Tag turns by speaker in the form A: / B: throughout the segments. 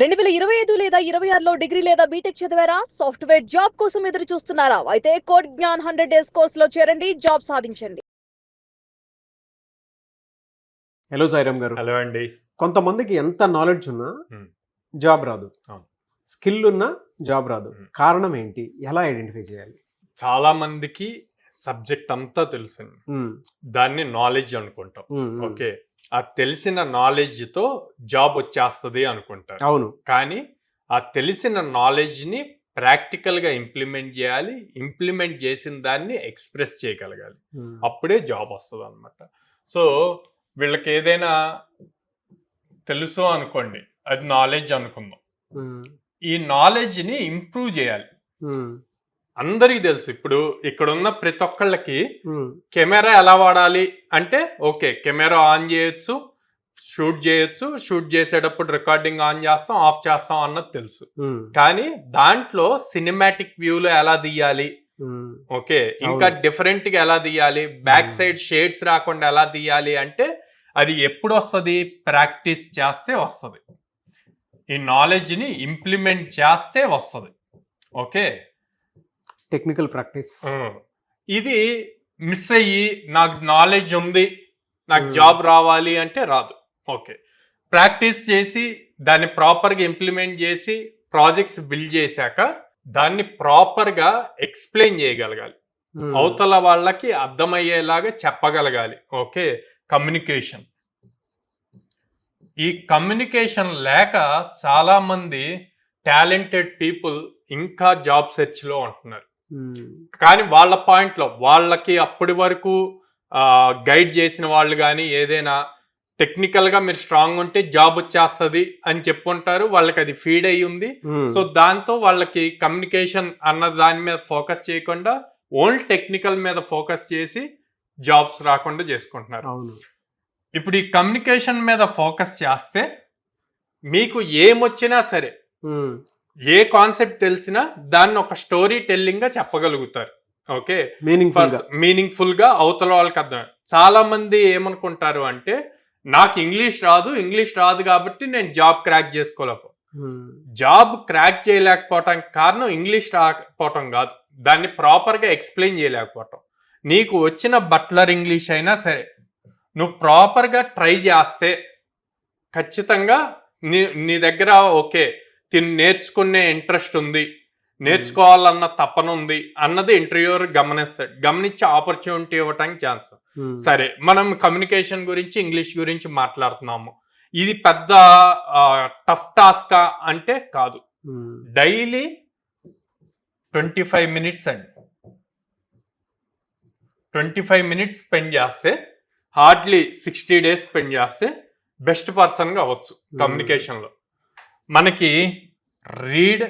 A: 2025 లేదా 26లో డిగ్రీ లేదా బీటెక్ చదివారా? సాఫ్ట్‌వేర్ జాబ్ కోసం ఎదురు చూస్తున్నారా? అయితే కోడ్ జ్ఞాన్ 100 డేస్ కోర్సులో చేరండి, జాబ్ సాధించండి.
B: హలో సాయిరామ్ గారు.
C: హలో అండి.
B: కొంతమందికి ఎంత నాలెడ్జ్ ఉన్నా జాబ్ రాదు,
C: అవును.
B: స్కిల్ ఉన్నా జాబ్ రాదు. కారణం ఏంటి? ఎలా ఐడెంటిఫై చేయాలి?
C: చాలా మందికి సబ్జెక్ట్ అంతా తెలుసు, దాన్ని నాలెడ్జ్ అనుకుంటాం. ఓకే, ఆ తెలిసిన నాలెడ్జ్తో జాబ్ వచ్చేస్తుంది అనుకుంటారు.
B: అవును,
C: కానీ ఆ తెలిసిన నాలెడ్జ్ని ప్రాక్టికల్గా ఇంప్లిమెంట్ చేయాలి. ఇంప్లిమెంట్ చేసిన దాన్ని ఎక్స్ప్రెస్ చేయగలగాలి, అప్పుడే జాబ్ వస్తుంది అనమాట. సో వీళ్ళకి ఏదైనా తెలుసు అనుకోండి, అది నాలెడ్జ్ అనుకుందాం. ఈ నాలెడ్జ్ని ఇంప్రూవ్ చేయాలి. అందరికీ తెలుసు, ఇప్పుడు ఇక్కడ ఉన్న ప్రతి ఒక్కళ్ళకి కెమెరా ఎలా వాడాలి అంటే, ఓకే కెమెరా ఆన్ చేయొచ్చు, షూట్ చేయొచ్చు, షూట్ చేసేటప్పుడు రికార్డింగ్ ఆన్ చేస్తాం, ఆఫ్ చేస్తాం అన్నది తెలుసు. కానీ దాంట్లో సినిమాటిక్ వ్యూలో ఎలా తీయాలి, ఓకే ఇంకా డిఫరెంట్ గా ఎలా తీయాలి, బ్యాక్ సైడ్ షేడ్స్ రాకుండా ఎలా తీయాలి అంటే అది ఎప్పుడు వస్తుంది? ప్రాక్టీస్ చేస్తే వస్తుంది. ఈ నాలెడ్జ్ని ఇంప్లిమెంట్ చేస్తే వస్తుంది. Okay,
B: technical practice.
C: ఇది మిస్ అయ్యి నాకు నాలెడ్జ్ ఉంది, నాకు జాబ్ రావాలి అంటే రాదు. ఓకే, ప్రాక్టీస్ చేసి దాన్ని ప్రాపర్గా ఇంప్లిమెంట్ చేసి ప్రాజెక్ట్స్ బిల్డ్ చేశాక దాన్ని ప్రాపర్గా ఎక్స్ప్లెయిన్ చేయగలగాలి, అవతల వాళ్ళకి అర్థమయ్యేలాగా చెప్పగలగాలి. Okay, communication. ఈ కమ్యూనికేషన్ లేక చాలామంది టాలెంటెడ్ పీపుల్ ఇంకా జాబ్ సెర్చ్లో ఉంటున్నారు. కానీ వాళ్ళ పాయింట్లో వాళ్ళకి అప్పటి వరకు గైడ్ చేసిన వాళ్ళు కానీ ఏదైనా టెక్నికల్గా మీరు స్ట్రాంగ్ ఉంటే జాబ్ వచ్చేస్తుంది అని చెప్పుంటారు, వాళ్ళకి అది ఫీడ్ అయ్యి ఉంది. సో దాంతో వాళ్ళకి కమ్యూనికేషన్ అన్న దాని మీద ఫోకస్ చేయకుండా ఓన్లీ టెక్నికల్ మీద ఫోకస్ చేసి జాబ్స్ రాకుండా చేసుకుంటున్నారు. ఇప్పుడు ఈ కమ్యూనికేషన్ మీద ఫోకస్ చేస్తే మీకు ఏమొచ్చినా సరే, ఏ కాన్సెప్ట్ తెలిసినా దాన్ని ఒక స్టోరీ టెల్లింగ్ గా చెప్పగలుగుతారు. ఓకే, మీనింగ్ఫుల్ గా అవతల వాళ్ళకి అర్థం. చాలా మంది ఏమనుకుంటారు అంటే, నాకు ఇంగ్లీష్ రాదు కాబట్టి నేను జాబ్ క్రాక్ చేసుకోలేకపో. జాబ్ క్రాక్ చేయలేకపోవటానికి కారణం ఇంగ్లీష్ రాకపోవటం కాదు, దాన్ని ప్రాపర్ గా ఎక్స్ప్లెయిన్ చేయలేకపోవటం. నీకు వచ్చిన బట్లర్ ఇంగ్లీష్ అయినా సరే నువ్వు ప్రాపర్గా ట్రై చేస్తే ఖచ్చితంగా నీ దగ్గర ఓకే నేర్చుకునే ఇంట్రెస్ట్ ఉంది, నేర్చుకోవాలన్న తపన ఉంది అన్నది ఇంటర్వ్యూర్ గమనిస్తాడు. గమనించి ఆపర్చునిటీ ఇవ్వటానికి ఛాన్స్. సరే, మనం కమ్యూనికేషన్ గురించి ఇంగ్లీష్ గురించి మాట్లాడుతున్నాము, ఇది పెద్ద టఫ్ టాస్క్ అంటే కాదు. డైలీ 25 మినిట్స్ అండి, 25 మినిట్స్ స్పెండ్ చేస్తే హార్డ్లీ 60 డేస్ స్పెండ్ చేస్తే బెస్ట్ పర్సన్గా అవ్వచ్చు. కమ్యూనికేషన్లో మనకి read,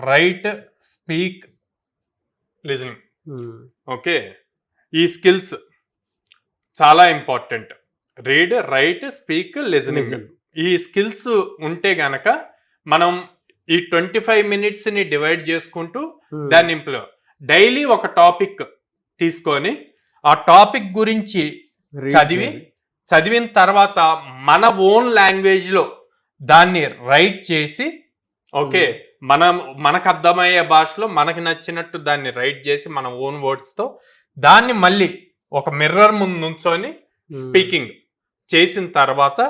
C: right, speak, listening, okay ఈ స్కిల్స్ చాలా important. Read, right, speak, listening, ఈ స్కిల్స్ ఉంటే గనక మనం ఈ 25 మినిట్స్ని డివైడ్ చేసుకుంటూ దాన్ని డైలీ ఒక టాపిక్ తీసుకొని ఆ టాపిక్ గురించి చదివిన తర్వాత మన ఓన్ లాంగ్వేజ్లో దాన్ని రైట్ చేసి, ఓకే మనకు అర్థమయ్యే భాషలో మనకి నచ్చినట్టు దాన్ని రైట్ చేసి మన ఓన్ వర్డ్స్తో దాన్ని మళ్ళీ ఒక మిర్రర్ ముందు నుంచొని స్పీకింగ్ చేసిన తర్వాత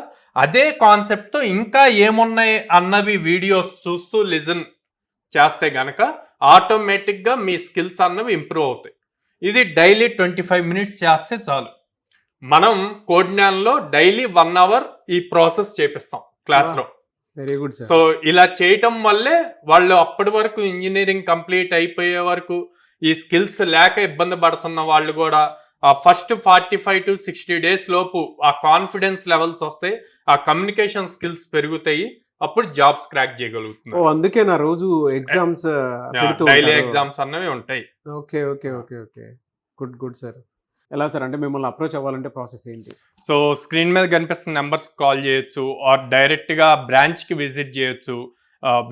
C: అదే కాన్సెప్ట్తో ఇంకా ఏమున్నాయి అన్నవి వీడియోస్ చూస్తూ లిజన్ చేస్తే గనక ఆటోమేటిక్గా మీ స్కిల్స్ అన్నవి ఇంప్రూవ్ అవుతాయి. ఇది డైలీ 25 మినిట్స్ చేస్తే చాలు. మనం కోడ్ జ్ఞాన్లో డైలీ 1 అవర్ ఈ ప్రాసెస్ చేపిస్తాం క్లాస్లో.
B: Very good.
C: సో ఇలా చేయటం వల్లే వాళ్ళు అప్పటి వరకు ఇంజనీరింగ్ కంప్లీట్ అయిపోయే వరకు ఈ స్కిల్స్ లేక ఇబ్బంది పడుతున్న వాళ్ళు కూడా ఆ ఫస్ట్ 45 to 60 డేస్ లోపు ఆ కాన్ఫిడెన్స్ లెవెల్స్ వస్తాయి, ఆ కమ్యూనికేషన్ స్కిల్స్ పెరుగుతాయి, అప్పుడు జాబ్స్ క్రాక్ చేయగలుగుతున్నారు.
B: అందుకే నా రోజు ఎగ్జామ్స్
C: డైలీ ఎగ్జామ్స్ అన్నవి ఉంటాయి.
B: Okay okay okay okay good good sir. ఎలా సార్ అంటే మిమ్మల్ని అప్రోచ్ అవ్వాలంటే ప్రాసెస్ ఏంటి?
C: సో స్క్రీన్ మీద కనిపిస్తున్న నెంబర్స్ కాల్ చేయొచ్చు, ఆర్ డైరెక్ట్గా బ్రాంచ్కి విజిట్ చేయొచ్చు.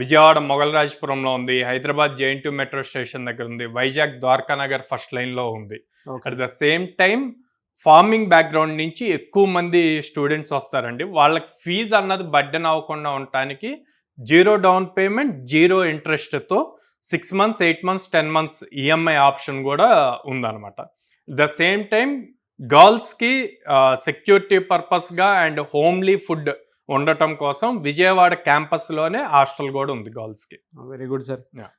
C: విజయవాడ మొగల్రాజపురంలో ఉంది, హైదరాబాద్ JNT మెట్రో స్టేషన్ దగ్గర ఉంది, వైజాగ్ ద్వారకా నగర్ ఫస్ట్ లైన్లో ఉంది. At the same time farming background నుంచి ఎక్కువ మంది స్టూడెంట్స్ వస్తారండి. వాళ్ళకి ఫీజు అన్నది బర్డెన్ అవ్వకుండా ఉండటానికి జీరో డౌన్ పేమెంట్, జీరో ఇంట్రెస్ట్తో 6 months, 8 months, 10 months EMI option కూడా ఉందన్నమాట. ద సేమ్ టైం గర్ల్స్కి సెక్యూరిటీ పర్పస్గా అండ్ హోమ్లీ ఫుడ్ ఉండటం కోసం విజయవాడ క్యాంపస్లోనే హాస్టల్ కూడా ఉంది గర్ల్స్కి.
B: Very good sir.
C: Yeah.